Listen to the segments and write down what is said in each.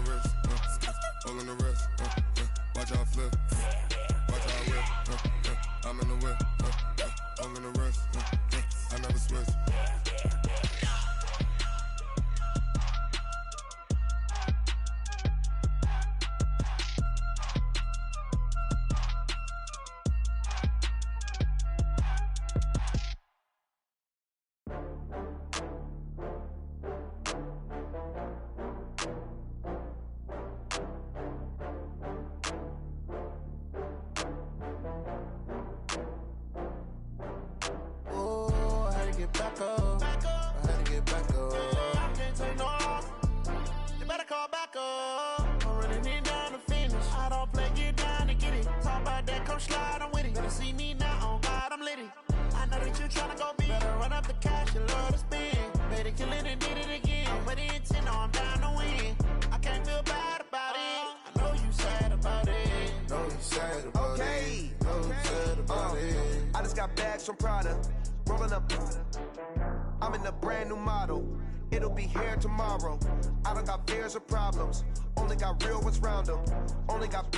the wrist, all in the wrist, watch out flip, watch out whip, I'm in the whip, all in the wrist, I never switch. From Prada, rolling up. I'm in a brand new model. It'll be here tomorrow. I don't got fears or problems. Only got real ones round them. Only got.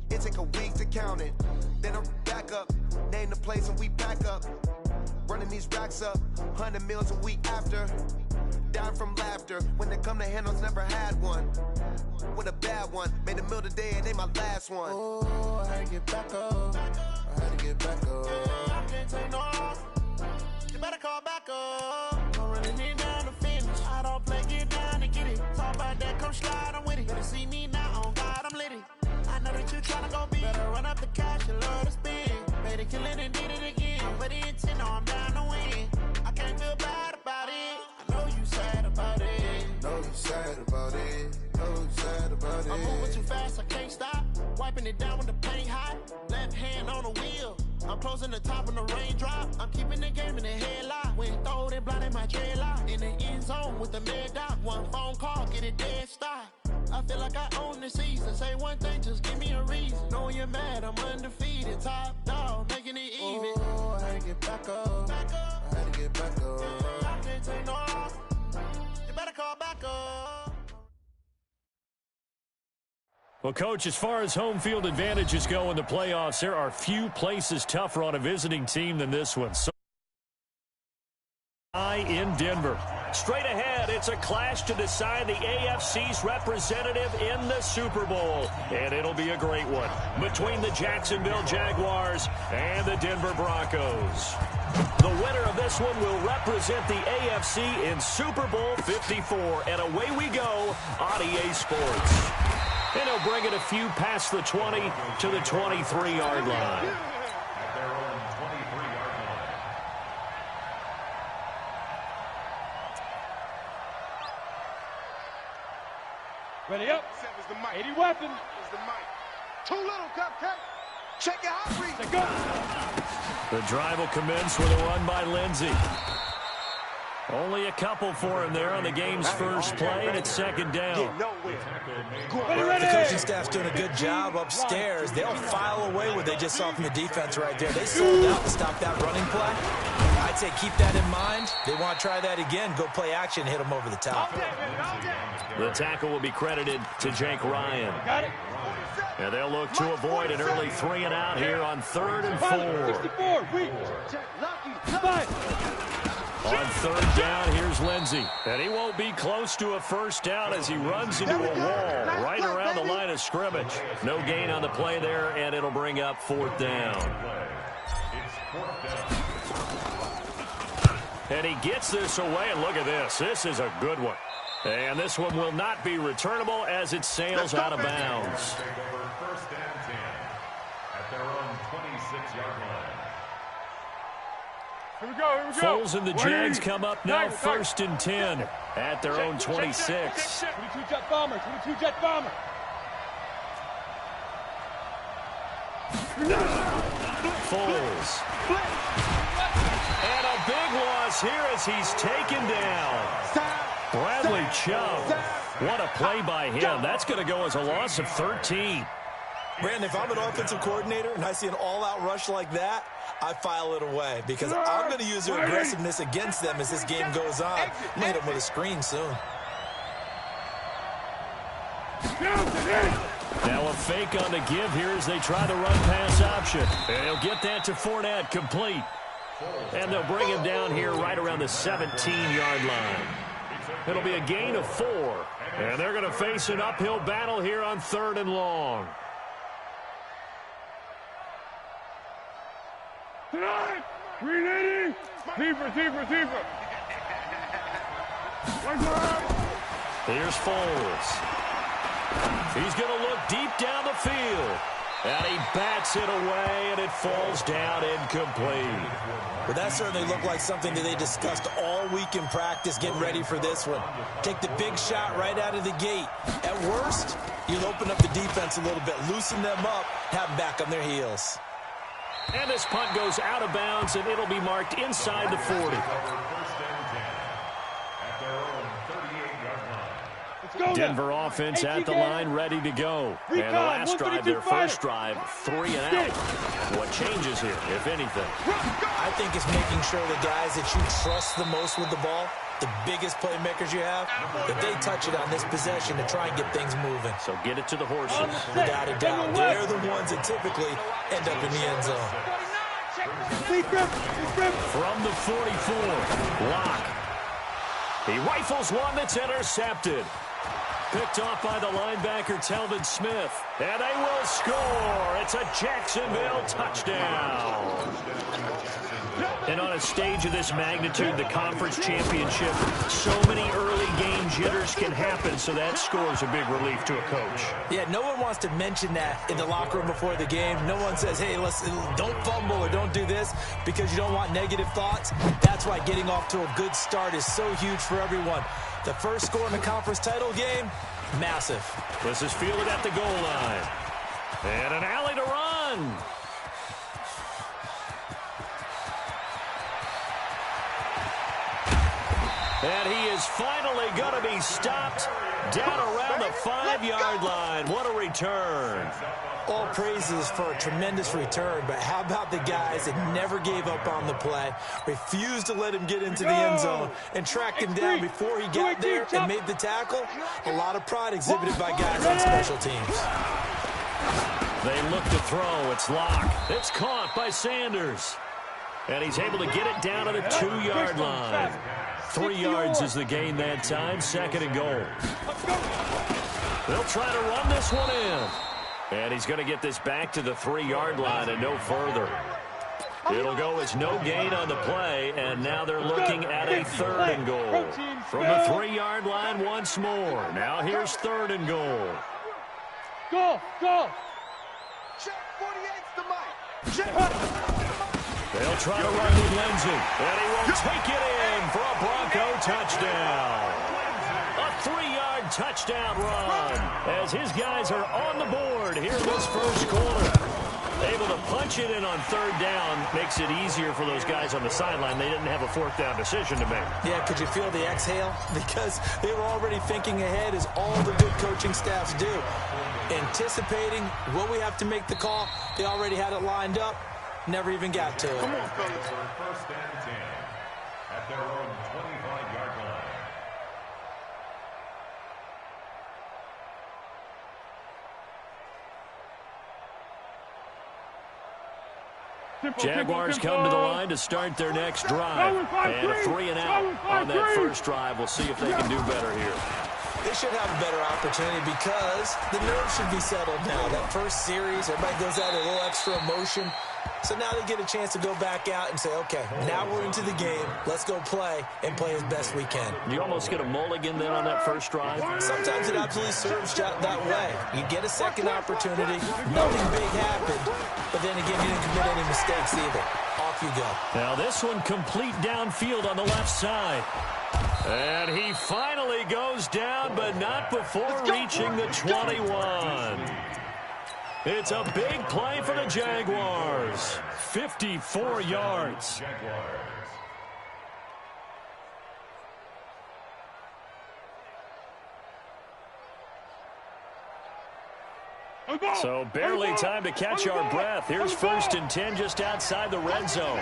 It take a week to count it. Then I'm back up. Name the place and we back up. Running these racks up. 100 meals a week after. Down from laughter. When they come to handles, never had one. With a bad one. Made a meal today and they my last one. Oh, I had to get back up. I had to get back up. I can't take no off. You better call back up. I'm running in down the finish. I don't play, get down and get it. Talk about that, come slide, I'm with it. Better see me now, on God, I'm litty. I know that you tryna go big. Better run up the cash, you love to spend. Better kill it and did it again. But the intent, no, I'm down to win. I can't feel bad about it. I know you sad about it. Know you sad about it. Know you sad about it. I'm moving too fast, I can't stop. Wiping it down with the paint hot. Left hand on the wheel. I'm closing the top when the raindrop. I'm keeping the game in the headlock. When throw it, blinding my dreadlock. In the end zone with the mid dot. One phone call, get it dead stop. I feel like I own the season. Say one thing, just give me a reason. Knowing you're mad, I'm undefeated. Top dog, making it even. Oh, I had to get back up. I had to get back up. I can't take no off. You better call back up. Well, Coach, as far as home field advantages go in the playoffs, there are few places tougher on a visiting team than this one. So in Denver. Straight ahead, it's a clash to decide the AFC's representative in the Super Bowl. And it'll be a great one between the Jacksonville Jaguars and the Denver Broncos. The winner of this one will represent the AFC in Super Bowl 54. And away we go on EA Sports. And he'll bring it a few past the 20 to the 23-yard line. Ready up. 80 weapon. Is the mic. Too little, Cupcake. Check your hot read. Check up. The drive will commence with a run by Lindsey. Only a couple for him there on the game's first play, and it's second down. The coaching staff's doing a good job upstairs. They'll file away what they just saw from the defense right there. They sold out to stop that running play. I'd say keep that in mind. They want to try that again. Go play action, hit them over the top. The tackle will be credited to Jake Ryan. And they'll look to avoid an early 3-and-out here on 3rd and 4. On 3rd down, here's Lindsey. And he won't be close to a first down as he runs into a wall right around the line of scrimmage. No gain on the play there, and it'll bring up 4th down. And he gets this away, and look at this. This is a good one. And this one will not be returnable as it sails out of bounds. First and 10 at their own 26-yard line. Here we go. Foles and the Jags come up now 1st and 10 at their own 26. 22 jet bomber. 22 jet bomber. Foles. And a big loss here as he's taken down. Bradley Chubb. What a play by him. That's going to go as a loss of 13. Brandon, if I'm an offensive coordinator and I see an all-out rush like that, I file it away because I'm going to use their aggressiveness against them as this game goes on. I'm going to hit them with a screen soon. Now a fake on the give here as they try the run-pass option. And he'll get that to Fournette, complete. And they'll bring him down here right around the 17-yard line. It'll be a gain of 4. And they're going to face an uphill battle here on 3rd and long. Tonight, 380. Receiver. Here's Foles. He's going to look deep down the field. And he bats it away, and it falls down incomplete. But that certainly looked like something that they discussed all week in practice getting ready for this one. Take the big shot right out of the gate. At worst, you'll open up the defense a little bit, loosen them up, have them back on their heels. And this punt goes out of bounds, and it'll be marked inside the 40. Denver offense at the line, ready to go. And the last drive, their first drive, 3 and out. What changes here, if anything? I think it's making sure the guys that you trust the most with the ball, the biggest playmakers you have, that they touch it on this possession to try and get things moving. So get it to the horses. Without a doubt, they're the ones that typically end up in the end zone. From the 44, Locke. He rifles one that's intercepted. Picked off by the linebacker, Telvin Smith. And they will score. It's a Jacksonville touchdown. And on a stage of this magnitude, the conference championship, so many early game jitters can happen, so that score's a big relief to a coach. Yeah, no one wants to mention that in the locker room before the game. No one says, hey, don't fumble or don't do this because you don't want negative thoughts. That's why getting off to a good start is so huge for everyone. The first score in the conference title game, massive. This is fielded at the goal line. And an alley to run. And he is finally going to be stopped down around the 5-yard line. What a return. All praises for a tremendous return, but how about the guys that never gave up on the play, refused to let him get into the end zone, and tracked him down before he got there and made the tackle? A lot of pride exhibited by guys on special teams. They look to throw. It's Locke. It's caught by Sanders. And he's able to get it down to the 2-yard line. 3 yards is the gain that time. 2nd and goal. They'll try to run this one in. And he's going to get this back to the 3-yard line and no further. It'll go as no gain on the play, and now they're looking at a 3rd and goal. From the 3-yard line once more. Now here's 3rd and goal. Go! Check 48's the mic. They'll try to run with Lindsey, and he will take it in for a Bronco touchdown. A 3-yard touchdown run as his guys are on the board here in this first quarter. Able to punch it in on 3rd down makes it easier for those guys on the sideline. They didn't have a 4th down decision to make. Yeah, could you feel the exhale? Because they were already thinking ahead, as all the good coaching staffs do. Anticipating what we have to make the call. They already had it lined up. Never even got to it. Come on, fellas. First and 10 at their own 25-yard line. Jaguars come to the line to start their next drive. And a 3 and out on that first drive. We'll see if they can do better here. They should have a better opportunity because the nerves should be settled now. That first series, everybody goes out a little extra emotion. So now they get a chance to go back out and say, okay, now we're into the game. Let's go play and play as best we can. You almost get a mulligan then on that first drive. Sometimes it absolutely serves that way. You get a second opportunity. Nothing big happened. But then again, you didn't commit any mistakes either. Off you go. Now this one complete downfield on the left side. And he finally goes down, but not before reaching the 21. It's a big play for the Jaguars. 54 yards. So barely time to catch our breath. Here's 1st and 10 just outside the red zone.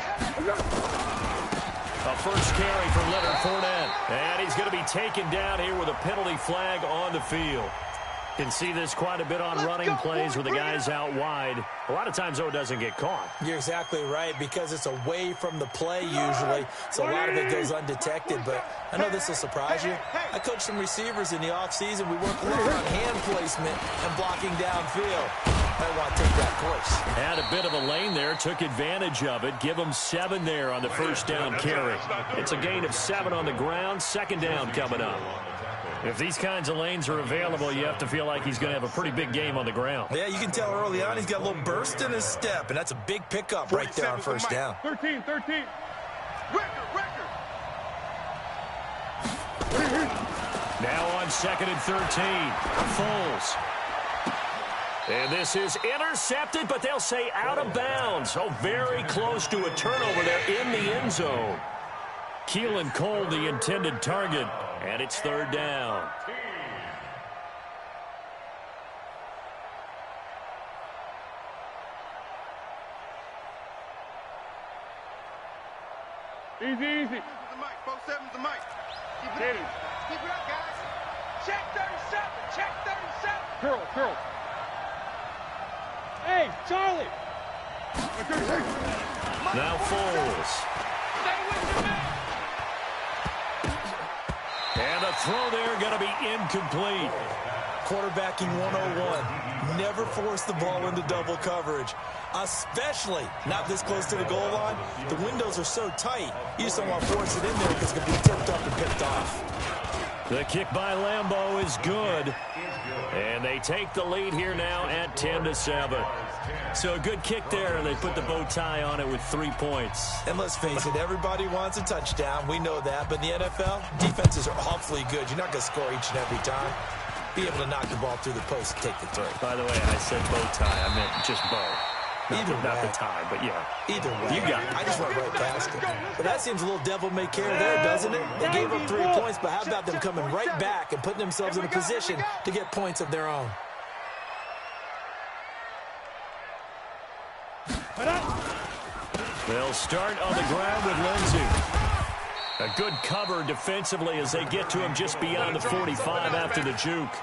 A first carry from Leonard Fournette. And he's going to be taken down here with a penalty flag on the field. Can see this quite a bit on running plays where the guy's out wide. A lot of times, though, it doesn't get caught. You're exactly right, because it's away from the play usually, so a lot of it goes undetected. But I know this will surprise you. I coached some receivers in the offseason. We work a lot on hand placement and blocking downfield. Might want to take that course. Had a bit of a lane there, took advantage of it. Give him 7 there on the first down carry. It's a gain of 7 on the ground. Second down coming up. If these kinds of lanes are available, you have to feel like he's going to have a pretty big game on the ground. Yeah, you can tell early on he's got a little burst in his step, and that's a big pickup right there on first down. 13. Record. Now on 2nd and 13. Foles. And this is intercepted, but they'll say out of bounds. Oh, very close to a turnover there in the end zone. Keelan Cole, the intended target, and it's 3rd down. Easy. The mic, 4-7's the mic. Keep it up, guys. Check 37. Curl. Hey, Charlie. Now Foles. Stay with your man. And a throw there going to be incomplete. Quarterbacking 101. Never force the ball into double coverage, especially not this close to the goal line. The windows are so tight, you just don't want to force it in there because it's going to be tipped up and picked off. The kick by Lambeau is good. And they take the lead here now at 10-7. So a good kick there, and they put the bow tie on it with 3 points. And let's face it, everybody wants a touchdown. We know that. But in the NFL, defenses are awfully good. You're not going to score each and every time. Be able to knock the ball through the post and take the throw. By the way, I said bow tie. I meant just bow. Not the tie, but yeah. Either way. You got it. I just went right past it. But that seems a little devil-may-care there, doesn't it? They gave up 3 points, but how about them coming right back and putting themselves in a position to get points of their own? They'll start on the ground with Lindsey. A good cover defensively as they get to him just beyond the 45 after the juke.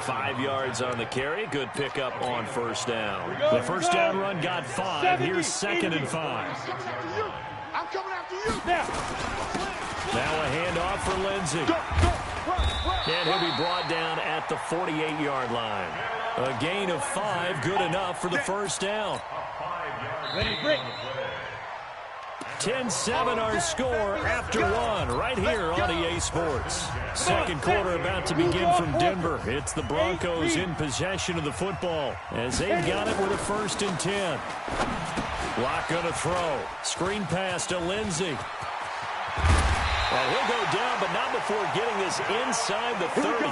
5 yards on the carry. Good pickup on first down. The first down run got 5. Here's 2nd and 5. I'm coming after you. Now a handoff for Lindsey. And he'll be brought down at the 48-yard line. A gain of 5, good enough for the first down. 10-7 our score after 1 right here on EA Sports. Second quarter about to begin from Denver. It's the Broncos in possession of the football as they've got it with a 1st and 10. Lock going to throw. Screen pass to Lindsey. Well, he'll go down, but not before getting this inside the 30.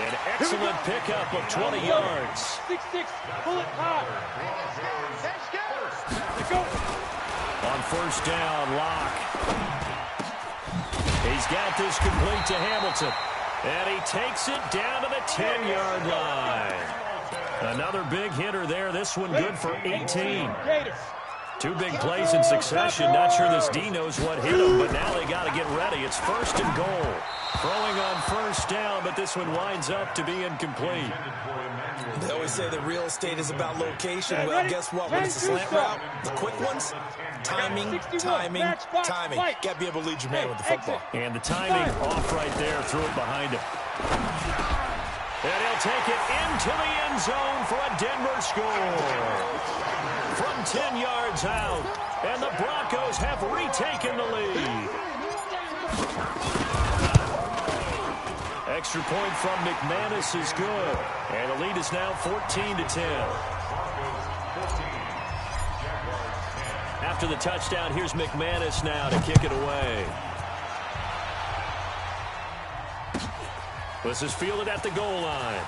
An excellent pickup of 20 yards. 6-6, pull it high. Let's go. On first down, Locke. He's got this complete to Hamilton. And he takes it down to the 10-yard line. Another big hitter there. This one good for 18. 2 big plays in succession. Not sure this D knows what hit him, but now they got to get ready. It's 1st and goal. Throwing on first down, but this one winds up to be incomplete. They always say that real estate is about location. Well, guess what? When it's a slant route, the quick ones, timing. Got to be able to lead your man with the football. And the timing off right there. Threw it behind him. And he'll take it into the end zone for a Denver score. From 10 yards out, and the Broncos have retaken the lead. Extra point from McManus is good, and the lead is now 14-10. After the touchdown, here's McManus now to kick it away. This is fielded at the goal line.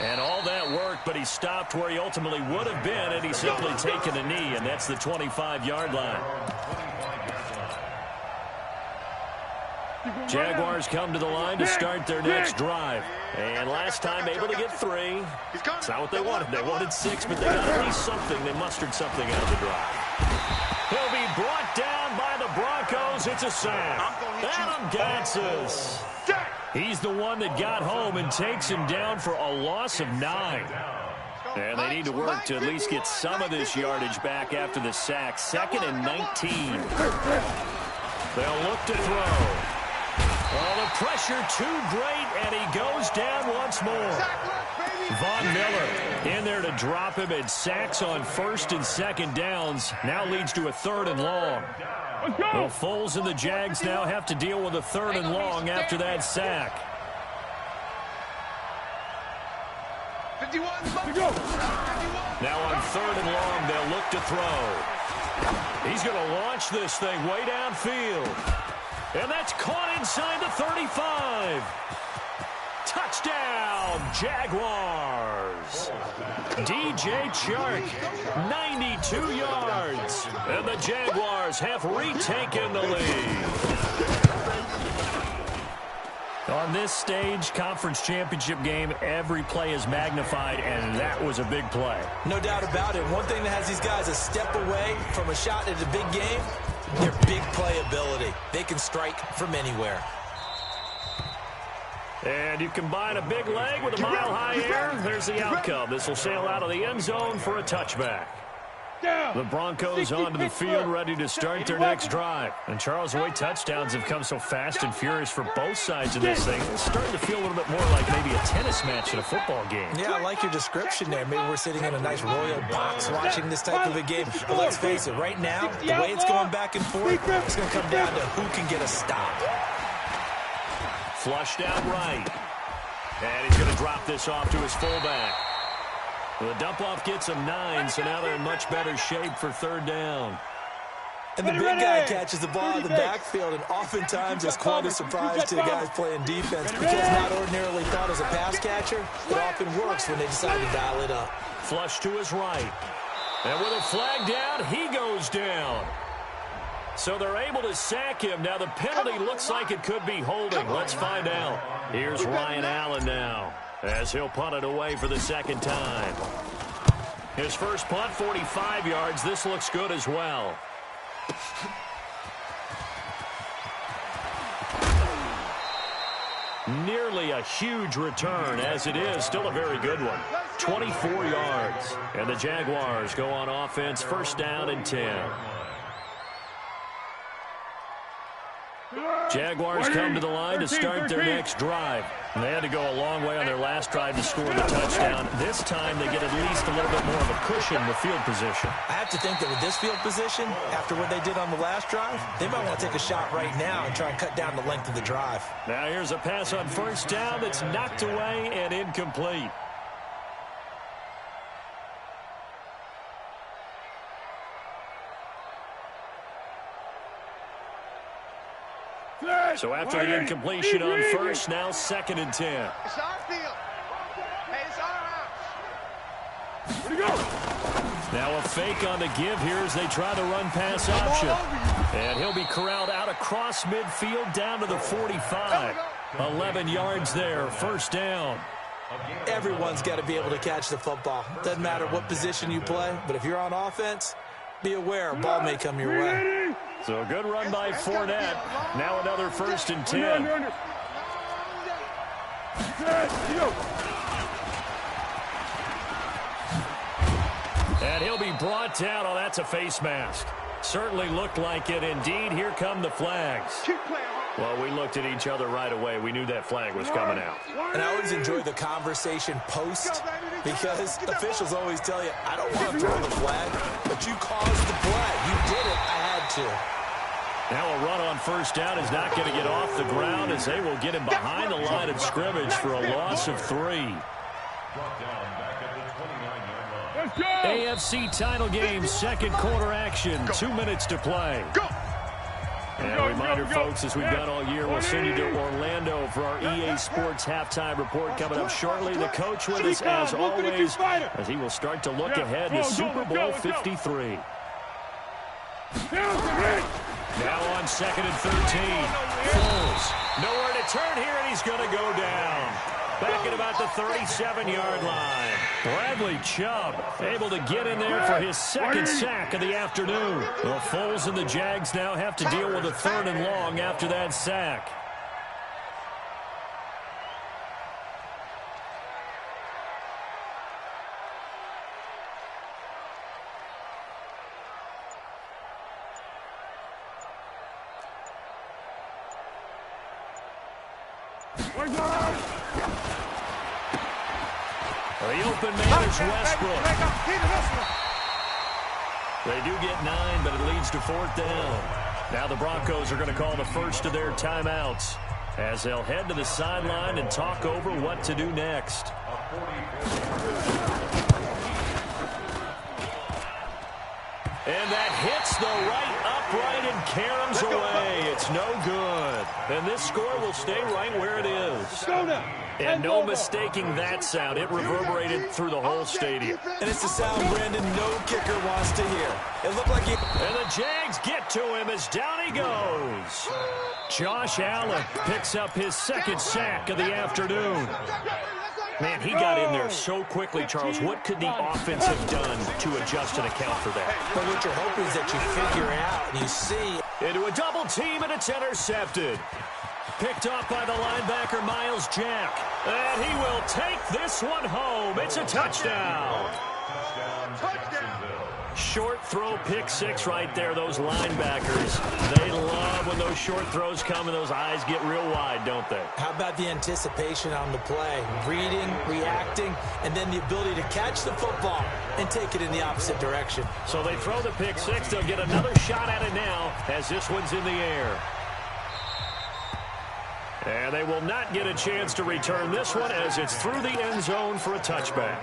And all that worked, but he stopped where he ultimately would have been, and he's simply taken a knee, and that's the 25-yard line. Jaguars come to the line to start their next drive. And last time able to get 3. It's not what they wanted. They wanted 6, but they got at least something. They mustered something out of the drive. He'll be brought down by the Broncos. It's a sack. Adam Gotsis. He's the one that got home and takes him down for a loss of 9. And they need to work to at least get some of this yardage back after the sack. 2nd and 19. They'll look to throw. Oh, the pressure too great, and he goes down once more. Von Miller in there to drop him, and sacks on 1st and 2nd downs. Now leads to a 3rd and long. The Foles and the Jags now have to deal with a 3rd and long after that sack. 51. Now on 3rd and long, they'll look to throw. He's going to launch this thing way downfield. And that's caught inside the 35. Touchdown, Jaguars. DJ Chark, 92 yards. And the Jaguars have retaken the lead. On this stage, conference championship game, every play is magnified, and that was a big play. No doubt about it. One thing that has these guys a step away from a shot at a big game, their big play ability. They can strike from anywhere. And you combine a big leg with a mile-high air, there's the outcome. This will sail out of the end zone for a touchback. The Broncos onto the field, ready to start their next drive. And Charles, the way touchdowns have come so fast and furious for both sides of this thing, it's starting to feel a little bit more like maybe a tennis match in a football game. Yeah, I like your description there. Maybe we're sitting in a nice royal box watching this type of a game. But let's face it, right now, the way it's going back and forth, it's going to come down to who can get a stop. Flushed out right. And he's going to drop this off to his fullback. The dump-off gets him 9, so now they're in much better shape for 3rd down. And the big guy catches the ball in the backfield, and oftentimes it's quite a surprise to the guys playing defense because not ordinarily thought as a pass catcher, it often works when they decide to dial it up. Flush to his right. And with a flag down, he goes down. So they're able to sack him. Now the penalty looks like it could be holding. Let's find out. Here's Ryan Allen now, as he'll punt it away for the 2nd time. His first punt, 45 yards. This looks good as well. Nearly a huge return, as it is still a very good one. 24 yards. And the Jaguars go on offense, 1st down and 10. Jaguars come to the line to start their next drive. They had to go a long way on their last drive to score the touchdown. This time they get at least a little bit more of a cushion in the field position. I have to think that with this field position, after what they did on the last drive, they might want to take a shot right now and try and cut down the length of the drive. Now here's a pass on 1st down that's knocked away and incomplete. So after the incompletion on 1st, now 2nd and 10. It's our field. Hey, it's our house. Where'd he go? Now a fake on the give here as they try the run-pass option. And he'll be corralled out across midfield down to the 45. 11 yards there, 1st down. Everyone's got to be able to catch the football. Doesn't matter what position you play, but if you're on offense, be aware a ball may come your way. So a good run by Fournette. Now another 1st and 10. And he'll be brought down. Oh, that's a face mask. Certainly looked like it. Indeed, here come the flags. Well, we looked at each other right away. We knew that flag was coming out. And I always enjoy the conversation post because officials always tell you, I don't want to throw the flag, but you caused the play. You did it. I had to. Now a run on 1st down is not going to get off the ground as they will get him behind the line of scrimmage for a loss of 3. AFC title game, 2nd quarter action, 2 minutes to play. And a reminder, folks, as we've done all year, we'll send you to Orlando for our EA Sports halftime report coming up shortly. The coach with us, as always, as he will start to look ahead to Super Bowl 53. Now on 2nd and 13. Foles. Nowhere to turn here, and he's going to go down. Back at about the 37-yard line. Bradley Chubb able to get in there for his 2nd sack of the afternoon. The Foles and the Jags now have to deal with a 3rd and long after that sack. The open man is Westbrook. They do get 9, but it leads to 4th down. Now the Broncos are going to call the first of their timeouts as they'll head to the sideline and talk over what to do next. And that hits the right upright and caroms away. It's no good. And this score will stay right where it is. And no mistaking that sound. It reverberated through the whole stadium. And it's the sound Brandon no kicker wants to hear. It looked like he... And the Jags get to him as down he goes. Josh Allen picks up his 2nd sack of the afternoon. Man, he got in there so quickly, Charles. What could the offense have done to adjust and account for that? But what you're hoping is that you figure out and you see... Into a double team, and it's intercepted. Picked off by the linebacker, Miles Jack. And he will take this one home. It's a touchdown. Short throw, pick 6 right there. Those linebackers, they love when those short throws come and those eyes get real wide, don't they? How about the anticipation on the play? Reading, reacting, and then the ability to catch the football and take it in the opposite direction. So they throw the pick 6. They'll get another shot at it now as this one's in the air. And they will not get a chance to return this one as it's through the end zone for a touchback.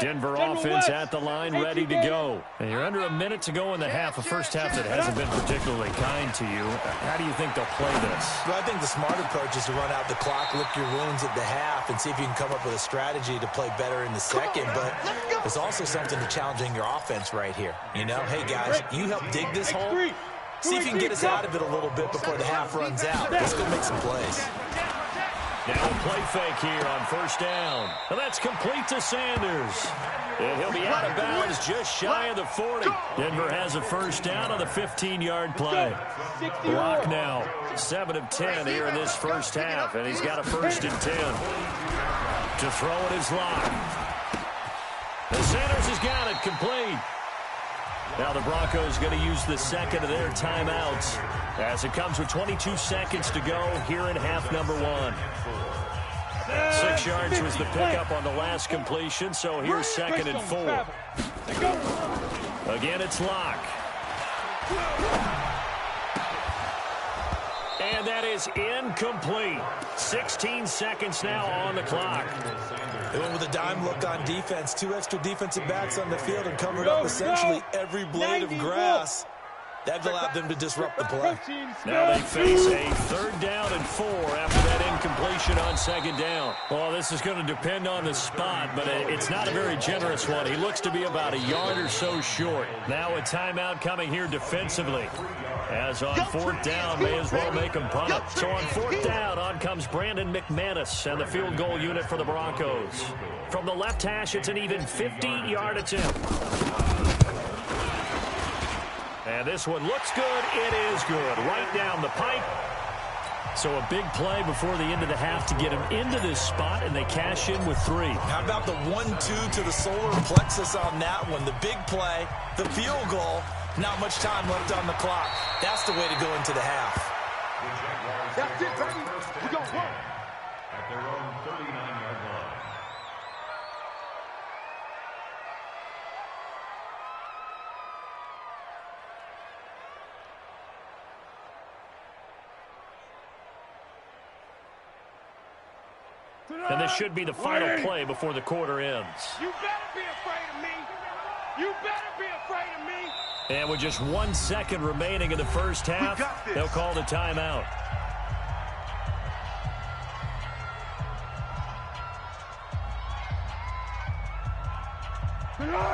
Denver offense at the line, ready to go. And you're under a minute to go in the half, a first half that hasn't been particularly kind to you. How do you think they'll play this? Well, I think the smart approach is to run out the clock, lick your wounds at the half, and see if you can come up with a strategy to play better in the second. But there's also something to challenging your offense right here. You know, hey, guys, you help dig this hole. See if you can get us out of it a little bit before the half runs out. Let's go make some plays. Now a play fake here on first down. And that's complete to Sanders. And he'll be out of bounds just shy of the 40. Denver has a first down on the 15-yard play. Block now. 7 of 10 here in this first half. And he's got a 1st and 10. To throw it is Locke. And Sanders has got it complete. Now the Broncos going to use the 2nd of their timeouts as it comes with 22 seconds to go here in half number 1. 6 yards was the pickup on the last completion, so here's 2nd and 4. Again, it's Locke. And that is incomplete. 16 seconds now on the clock. They went with a dime look on defense. 2 extra defensive backs on the field and covered up essentially every blade of grass. That allowed them to disrupt the play. Now they face a 3rd down and 4 after that incompletion on 2nd down. Well, this is going to depend on the spot, but it's not a very generous one. He looks to be about a yard or so short. Now a timeout coming here defensively. As on 4th down, may as well make him punt it. So on 4th down, on comes Brandon McManus and the field goal unit for the Broncos. From the left hash, it's an even 50-yard attempt. And this one looks good. It is good. Right down the pipe. So a big play before the end of the half to get him into this spot, and they cash in with 3. How about the 1-2 to the solar plexus on that one? The big play, the field goal, not much time left on the clock. That's the way to go into the half. That's it, baby. We're going to work. At their own 39-yard line. And this should be the final play before the quarter ends. You better be afraid of me. You better be afraid of me. And with just 1 second remaining in the first half, they'll call the timeout.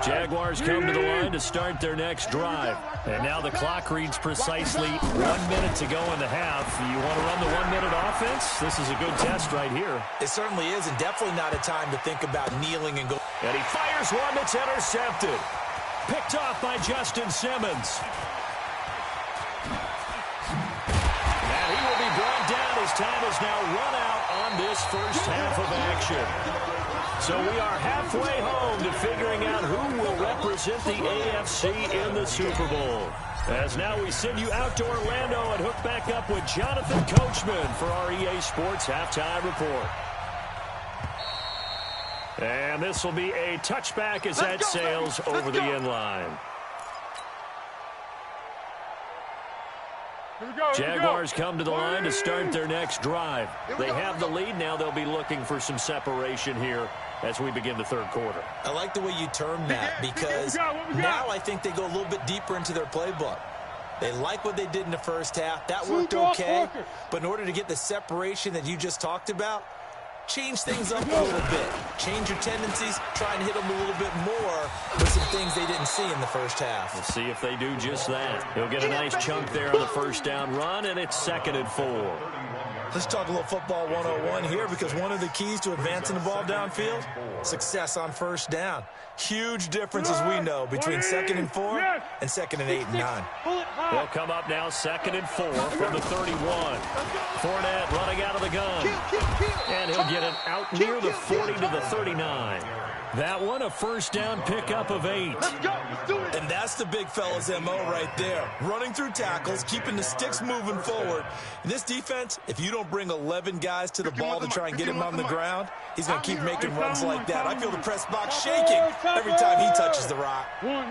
Jaguars come to the line to start their next drive. And now the clock reads precisely 1 minute to go in the half. You want to run the 1 minute offense? This is a good test right here. It certainly is, and definitely not a time to think about kneeling and go. And he fires one that's intercepted. Picked off by Justin Simmons. And he will be brought down as time has now run out on this first half of action. So we are halfway home to figuring out who will represent the AFC in the Super Bowl. As now we send you out to Orlando and hook back up with Jonathan Coachman for our EA Sports Halftime Report. And this will be a touchback as that sails over the end line. Jaguars come to the line to start their next drive. They have the lead. Now they'll be looking for some separation here as we begin the third quarter. I like the way you term that because now I think they go a little bit deeper into their playbook. They like what they did in the first half. That worked okay. But in order to get the separation that you just talked about, change things up a little bit. Change your tendencies. Try and hit them a little bit more with some things they didn't see in the first half. We'll see if they do just that. He'll get a nice chunk there on the first down run, and it's 2nd and 4. Let's talk a little football 101 here because one of the keys to advancing the ball downfield, success on first down. Huge difference, as we know, between 2nd and 4 and 2nd and 8 and 9. They'll come up now 2nd and 4 from the 31. Fournette running out of the gun. And he'll get it out near the 40 to the 39. That one, a first down pickup of 8. Let's go. Let's do it. And that's the big fella's MO right there. Running through tackles, keeping the sticks moving forward. In this defense, if you don't bring 11 guys to the ball to try and get him on the ground, he's going to keep making runs like that. I feel the press box shaking every time he touches the rock. One.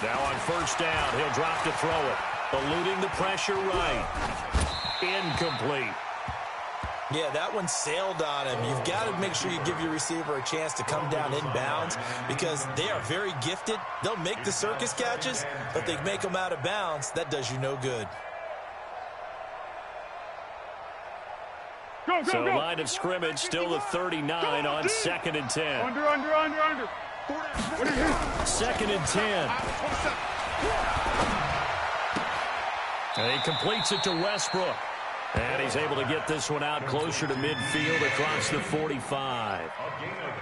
Now on first down, he'll drop to throw it. Eluding the pressure right. Incomplete. Yeah, that one sailed on him. You've got to make sure you give your receiver a chance to come down inbounds because they are very gifted. They'll make the circus catches, but they make them out of bounds. That does you no good. So line of scrimmage still the 39 on 2nd and 10. Under. 2nd and 10. And he completes it to Westbrook. And he's able to get this one out closer to midfield across the 45.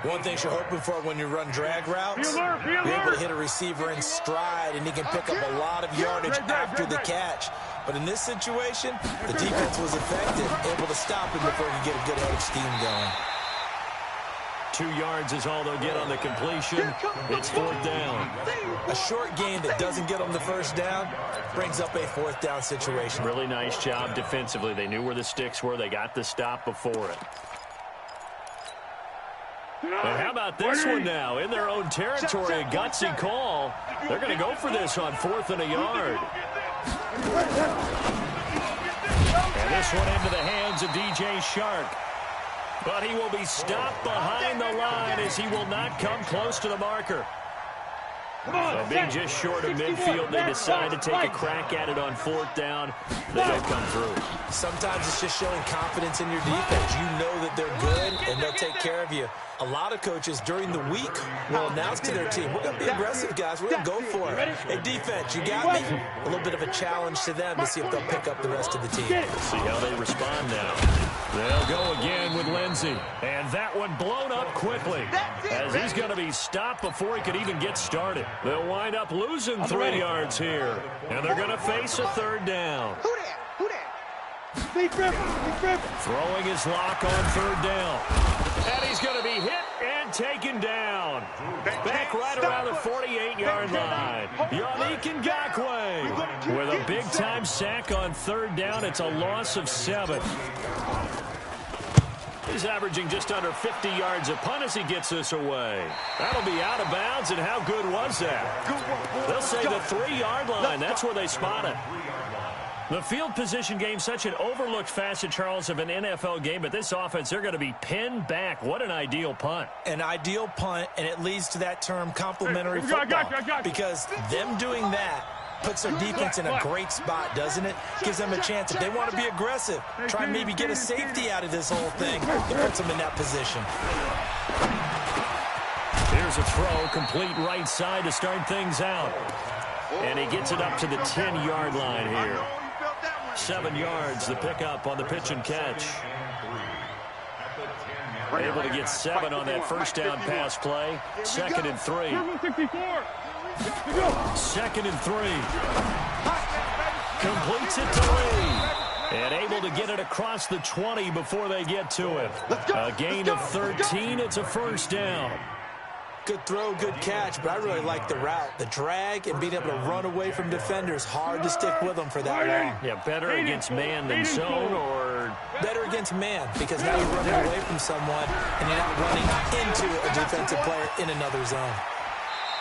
One thing you're hoping for when you run drag routes, you're able to hit a receiver in stride, and he can pick up a lot of yardage after the catch. But in this situation, the defense was effective, able to stop him before he could get a good head of steam going. 2 yards is all they'll get on the completion. It's 4th down. A short game that doesn't get them the first down brings up a 4th down situation. Really nice job defensively. They knew where the sticks were. They got the stop before it. And how about this one now? In their own territory, a gutsy call. They're going to go for this on 4th and a yard. And this one into the hands of DJ Shark. But he will be stopped behind the line as he will not come close to the marker. So being just short of midfield, they decide to take a crack at it on 4th down. They don't come through. Sometimes it's just showing confidence in your defense. You know that they're good, and they'll take care of you. A lot of coaches during the week will announce to their team, we're going to be aggressive, guys. We're going to go for it. Hey, defense, you got me? A little bit of a challenge to them to see if they'll pick up the rest of the team. We'll see how they respond now. They'll go again with Lindsey. And that one blown up quickly as he's going to be stopped before he could even get started. They'll wind up losing 3 yards here. And they're going to face a 3rd down. Who that? Throwing his lock on 3rd down. And he's going to be hit and taken down. Back right around the 48-yard line. Yannick Ngakoue with a big-time sack on 3rd down. It's a loss of 7. He's averaging just under 50 yards a punt as he gets this away. That'll be out of bounds, and how good was that? They'll say the 3-yard line. That's where they spot it. The field position game, such an overlooked facet, Charles, of an NFL game, but this offense, they're going to be pinned back. What an ideal punt. An ideal punt, and it leads to that term complementary football. Because them doing that puts their defense in a great spot, doesn't it? Gives them a chance. If they want to be aggressive, try and maybe get a safety out of this whole thing. It puts them in that position. Here's a throw, complete right side to start things out. And he gets it up to the 10-yard line here. 7 yards, the pickup on the pitch and catch. Able to get 7 on that first down pass play. 2nd and 3. 2nd and 3. Completes it to Lee. And able to get it across the 20 before they get to it. A gain of 13. It's a first down. good throw, good catch, but I really like the route. The drag and being able to run away from defenders, hard to stick with them for that long. Yeah, better against man than zone, or better against man, because now you're running away from someone and you're not running into a defensive player in another zone.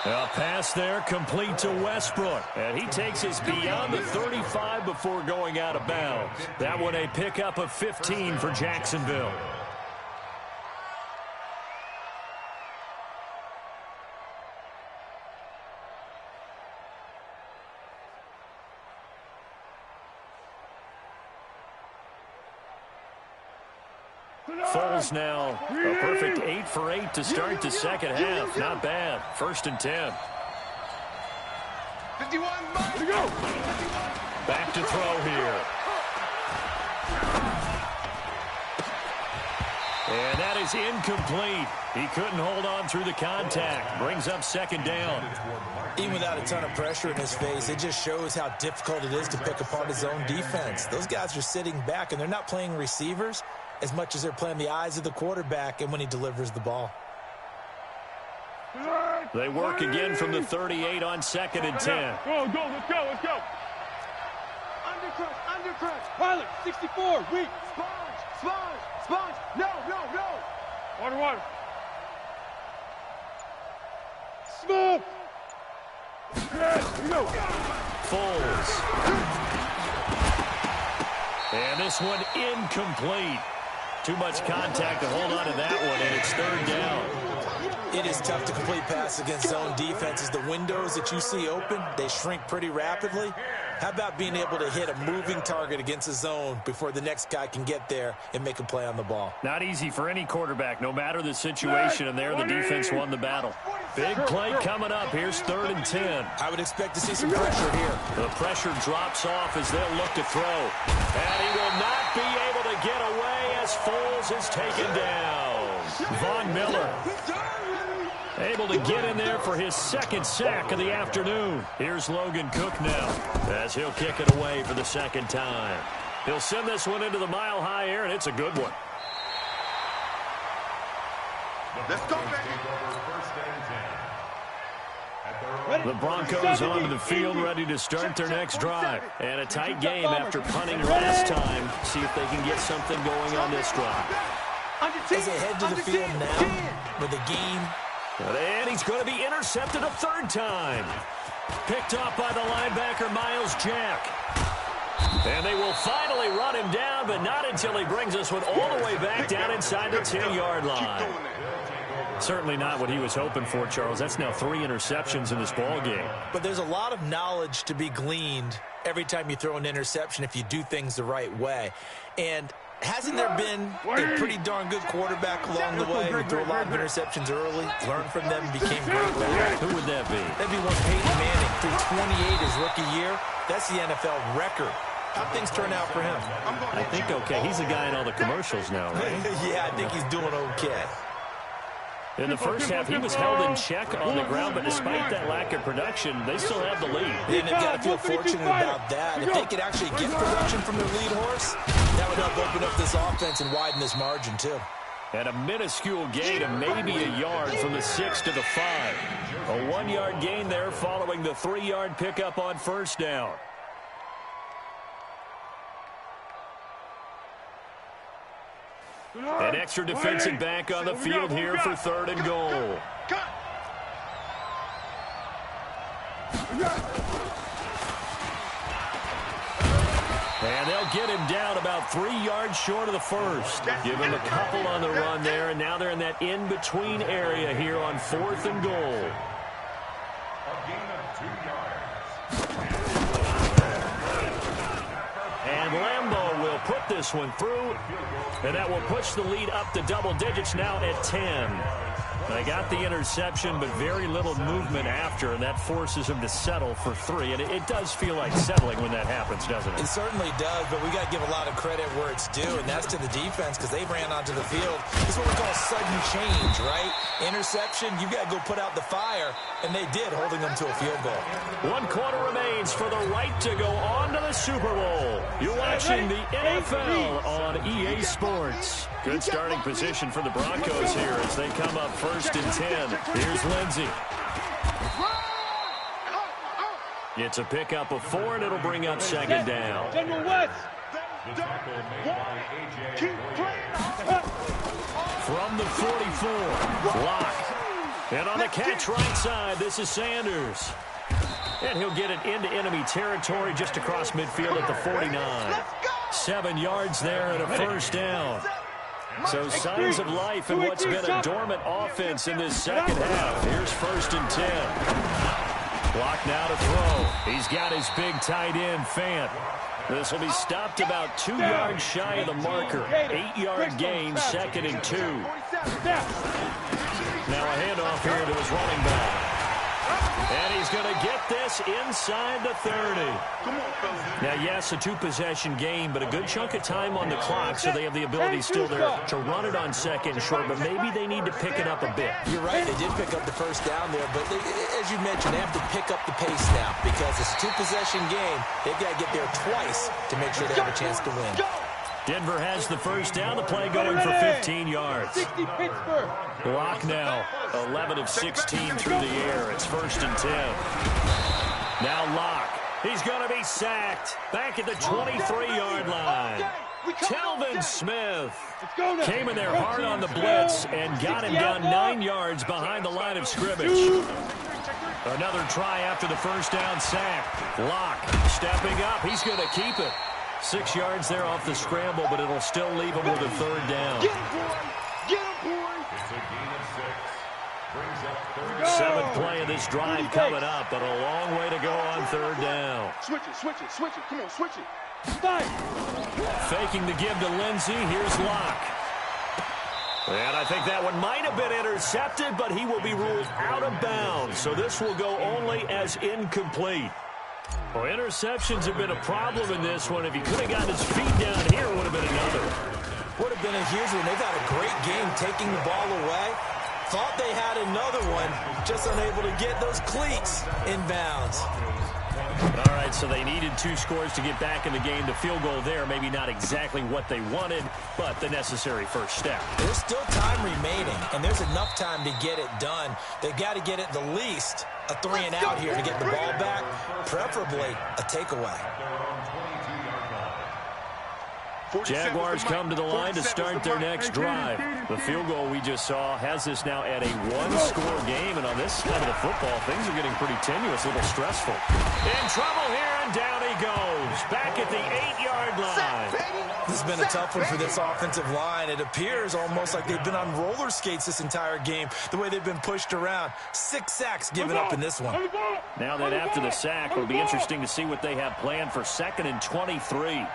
A pass there complete to Westbrook, and he takes us beyond the 35 before going out of bounds. That one a pickup of 15 for Jacksonville. Foles now a perfect 8 for 8 to start the second half. Not bad. 1st and 10. 51, here we go. Back to throw here. And that is incomplete. He couldn't hold on through the contact. Brings up 2nd down. Even without a ton of pressure in his face, it just shows how difficult it is to pick apart his own defense. Those guys are sitting back, and they're not playing receivers as much as they're playing the eyes of the quarterback and when he delivers the ball. They work again from the 38 on 2nd and 10. Go, let's go. Undercrush. Pilot, 64, weak. Sponge. No. Water. Smoke. Yes, here we go. Foles. And this one incomplete. Too much contact to hold on to that one, and it's 3rd down. It is tough to complete pass against zone defenses. The windows that you see open, they shrink pretty rapidly. How about being able to hit a moving target against a zone before the next guy can get there and make a play on the ball? Not easy for any quarterback, no matter the situation, and there the defense won the battle. Big play coming up. Here's 3rd and 10. I would expect to see some pressure here. The pressure drops off as they'll look to throw. And he will not be able to get away as Foles is taken down. Von Miller able to get in there for his 2nd sack of the afternoon. Here's Logan Cook now as he'll kick it away for the 2nd time. He'll send this one into the mile-high air, and it's a good one. Let's go, baby. The Broncos onto the field, ready to start their next drive. And a tight game after punting last time. See if they can get something going on this drive. As they head to the field now with a game. And he's going to be intercepted a 3rd time. Picked off by the linebacker, Miles Jack. And they will finally run him down, but not until he brings us one all the way back down inside the 10-yard line. Certainly not what he was hoping for, Charles. That's now 3 interceptions in this ball game. But there's a lot of knowledge to be gleaned every time you throw an interception if you do things the right way. And hasn't there been a pretty darn good quarterback along the way who threw a lot of interceptions early, learned from them, and became great with it? Who would that be? That'd be one Peyton Manning. Threw 28 his rookie year. That's the NFL record. How'd things turn out for him? I think okay. He's the guy in all the commercials now, right? Yeah, I think he's doing okay. In the first half, he was held in check on the ground, but despite that lack of production, they still have the lead. And they've got to feel fortunate about that. If they could actually get production from their lead horse, that would help open up this offense and widen this margin, too. And a minuscule gain of maybe a yard from the 6 to the 5. A 1-yard gain there following the 3-yard pickup on 1st down. An extra defensive back on the field here for 3rd and goal. And they'll get him down about 3 yards short of the 1st. Give him a couple on the run there, and now they're in that in-between area here on 4th and goal. A gain of 2 yards. And Lambeau will put this one through, and that will push the lead up to double digits now at 10. They got the interception, but very little movement after, and that forces him to settle for 3. And it does feel like settling when that happens, doesn't it? It certainly does, but we got to give a lot of credit where it's due, and that's to the defense because they ran onto the field. It's what we call sudden change, right? Interception, you got to go put out the fire, and they did, holding them to a field goal. 1 quarter remains for the right to go on to the Super Bowl. You're watching the NFL on EA Sports. Good starting position for the Broncos here as they come up first first and 10. Here's Lindsey. It's a pickup of 4, and it'll bring up second down. General West. The tackle made by A.J. From the 44, block. And on the catch right side, this is Sanders. And he'll get it into enemy territory just across midfield at the 49. 7 yards there and a first down. So signs of life in what's been a dormant offense in this second half. Here's first and 10. Block now to throw. He's got his big tight end, Fant. This will be stopped about 2 yards shy of the marker. 8-yard gain, second and 2. Now a handoff here to his running back. And he's going to get this inside the 30. Now, yes, a 2-possession game, but a good chunk of time on the clock, so they have the ability still there to run it on second and short, but maybe they need to pick it up a bit. You're right, they did pick up the first down there, but as you mentioned, they have to pick up the pace now because it's a 2-possession game. They've got to get there twice to make sure they have a chance to win. Denver has the first down. The play going for 15 yards. 60 Pittsburgh. Block now. 11 of 16 through the air. It's first and 10. Now Locke. He's going to be sacked. Back at the 23-yard line. Telvin Smith came in there hard on the blitz and got him down 9 yards behind the line of scrimmage. Another try after the first down sack. Locke stepping up. He's going to keep it. 6 yards there off the scramble, but it'll still leave him with a third down. Get him, boy! Get him, boy! It's a gain of 6. Brings up third down. 7th play of this drive coming up, but a long way to go on third down. Switch it, switch it, switch it. Come on, switch it. Stop! Faking the give to Lindsey. Here's Locke. And I think that one might have been intercepted, but he will be ruled out of bounds. So this will go only as incomplete. Well, interceptions have been a problem in this one. If he could have gotten his feet down here, it would have been another. Would have been a huge one. They've had a great game taking the ball away. Thought they had another one, just unable to get those cleats in bounds. All right, so they needed 2 scores to get back in the game. The field goal there, maybe not exactly what they wanted, but the necessary first step. There's still time remaining, and there's enough time to get it done. They've got to get it the least a 3 and out here to get the ball back, preferably a takeaway. Jaguars come to the line to start their next drive. The field goal we just saw has this now at a 1-score game, and on this side of the football, things are getting pretty tenuous, a little stressful. In trouble here, and down he goes. Back at the 8-yard line. This has been a tough one for this offensive line. It appears almost like they've been on roller skates this entire game, the way they've been pushed around. 6 sacks given up in this one. Now that after the sack, it'll be interesting to see what they have planned for 2nd and 23.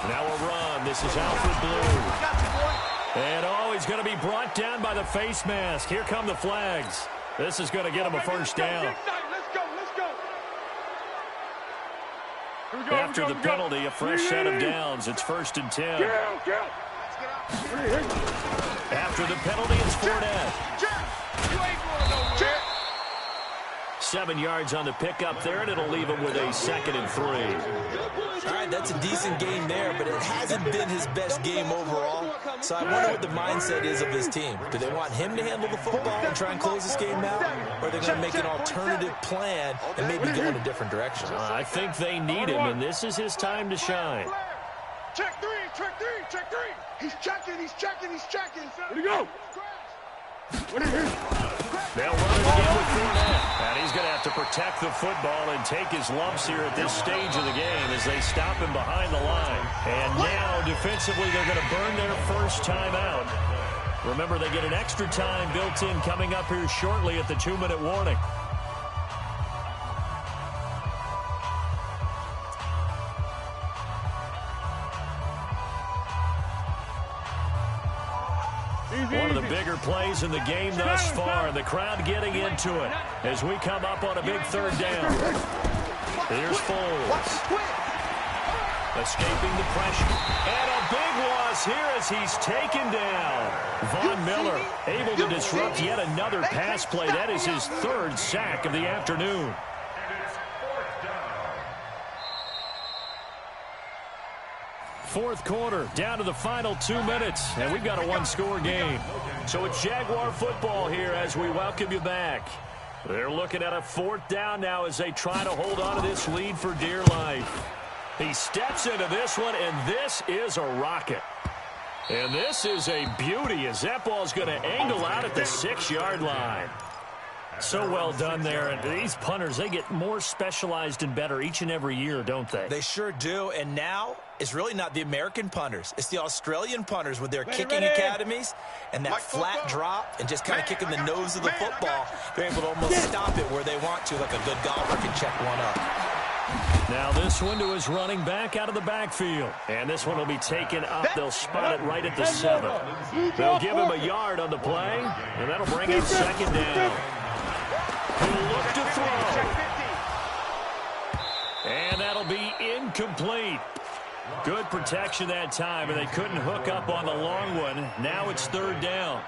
Now a run. This is Alfred Blue. And he's going to be brought down by the face mask. Here come the flags. This is going to get him a first down. Let's go, let's go. After the penalty, a fresh set of downs. It's 1st and 10. After the penalty, it's Fournette. 7 yards on the pickup there, and it'll leave him with a 2nd and 3. All right, that's a decent game there, but it hasn't been his best game overall. So I wonder what the mindset is of his team. Do they want him to handle the football and try and close this game out? Or are they going to make an alternative plan and maybe go in a different direction? I think they need him, and this is his time to shine. Check 3, check 3, check 3. He's checking, he's checking, he's checking. Where'd he go? They'll run it again with Fournette. And he's going to have to protect the football and take his lumps here at this stage of the game as they stop him behind the line. And now, defensively, they're going to burn their first time out. Remember, they get an extra time built in coming up here shortly at the 2-minute warning. One of the bigger plays in the game thus far. The crowd getting into it as we come up on a big 3rd down. Here's Foles. Escaping the pressure. And a big loss here as he's taken down. Von Miller able to disrupt yet another pass play. That is his 3rd sack of the afternoon. Fourth quarter, down to the final 2 minutes, and we've got a one-score game. So it's Jaguar football here as we welcome you back. They're looking at a fourth down now as they try to hold on to this lead for dear life. He steps into this one, and this is a rocket. And this is a beauty as that ball's going to angle out at the 6-yard line. So well done there. And these punters, they get more specialized and better each and every year, don't they? They sure do. And now it's really not the American punters. It's the Australian punters with their kicking academies and that flat drop and just kind of kicking the nose of the football. They're able to almost stop it where they want to, like a good golfer can check one up. Now this one to his running back out of the backfield. And this one will be taken up. They'll spot it right at the 7. They'll give him a yard on the play, and that'll bring up second down. He'll look to throw. And that'll be incomplete. Good protection that time, and they couldn't hook up on the long one. Now it's third down.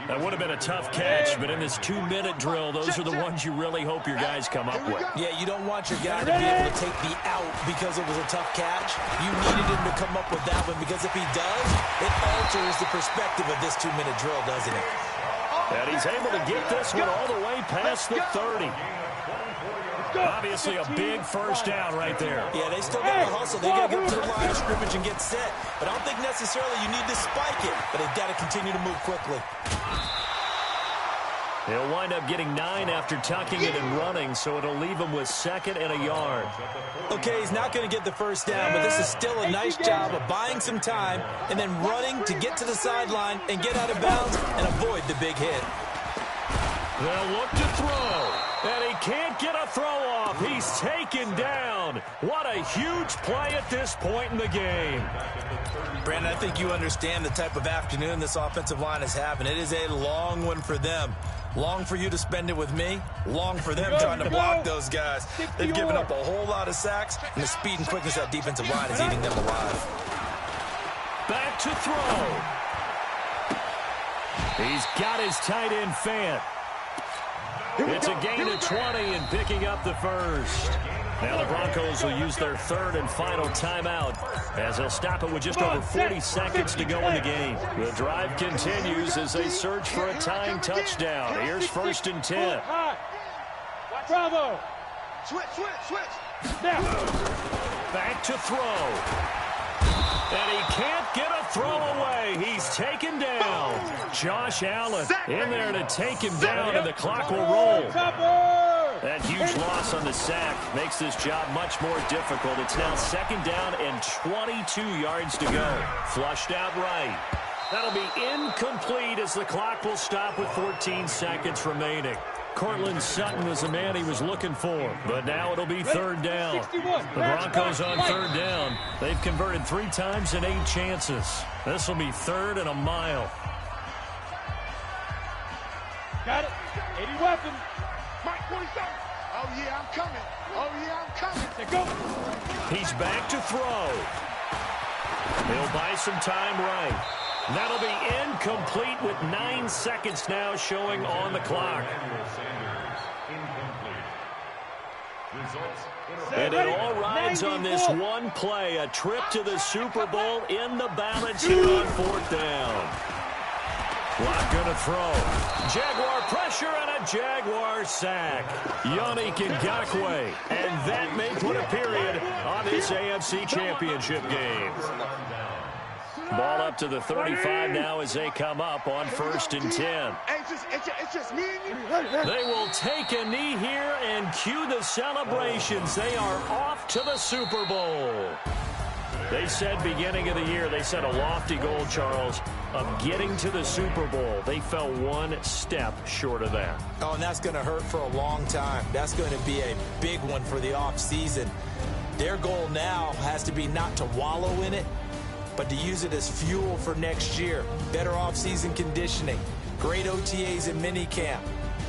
That would have been a tough catch, but in this 2-minute drill, those are the ones you really hope your guys come up with. Yeah, you don't want your guy to be able to take the out because it was a tough catch. You needed him to come up with that one because if he does, it alters the perspective of this 2-minute drill, doesn't it? And he's able to get this one all the way past the 30. Obviously a big first down right there. Yeah, they still got to hustle. They got to get to the line of scrimmage and get set. But I don't think necessarily you need to spike it, but they've got to continue to move quickly. He'll wind up getting 9 after tucking it and running, so it'll leave him with 2nd and a yard. Okay, he's not going to get the first down, but this is still a nice job of buying some time and then running to get to the sideline and get out of bounds and avoid the big hit. They'll look to throw, and he can't get a throw off. He's taken down. What a huge play at this point in the game. Brandon, I think you understand the type of afternoon this offensive line is having. It is a long one for them. Long for you to spend it with me. Long for them trying to block those guys. They've given up a whole lot of sacks, and the speed and quickness of that defensive line is eating them alive. Back to throw. He's got his tight end Fant. It's a gain of 20 and picking up the first. Now the Broncos will use their third and final timeout as they'll stop it with just over 40 seconds to go in the game. The drive continues as they search for a tying touchdown. Here's 1st and 10. Bravo. Switch. Now. Back to throw. And he can't get a throw away. He's taken down. Josh Allen in there to take him down, and the clock will roll. That huge loss on the sack makes this job much more difficult. It's now 2nd down and 22 yards to go. Flushed out right. That'll be incomplete as the clock will stop with 14 seconds remaining. Cortland Sutton was the man he was looking for, but now it'll be 3rd down. The Broncos on 3rd down. They've converted 3 times in 8 chances. This will be 3rd and a mile. Got it. 80 weapon. Mike 47. Oh, yeah, I'm coming. Oh, yeah, I'm coming. Let's go. He's back to throw. He'll buy some time right. That'll be incomplete with 9 seconds now showing on the clock. And it all rides on this one play, a trip to the Super Bowl in the balance here on 4th down. Clock gonna throw. Jaguar pressure and a Jaguar sack. Yannick Ngakoue. And that may put a period on this AFC Championship game. Ball up to the 35 now as they come up on 1st and 10. It's just me and you. They will take a knee here and cue the celebrations. They are off to the Super Bowl. They said beginning of the year, they set a lofty goal, Charles, of getting to the Super Bowl. They fell 1 step short of that. Oh, and that's going to hurt for a long time. That's going to be a big one for the offseason. Their goal now has to be not to wallow in it, but to use it as fuel for next year. Better offseason conditioning, great OTAs and minicamp.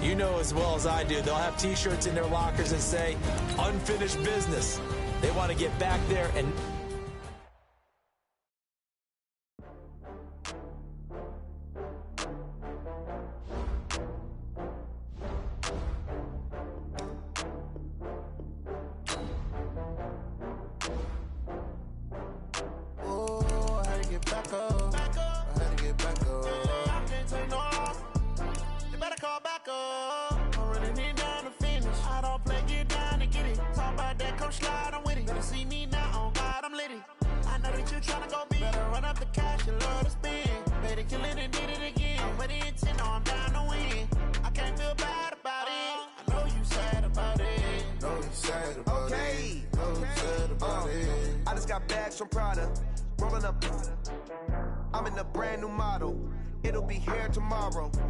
You know as well as I do, they'll have T-shirts in their lockers that say, unfinished business. They want to get back there and... tryna go big. Better run up the cash, you love to spend. Better kill it and did it again. I'm with the intent, know I'm down to win. I can't feel bad about it. I know you sad about it. Know you sad about it. Know you sad about it. I just got bags from Prada. Rolling up. I'm in a brand new model. It'll be here tomorrow.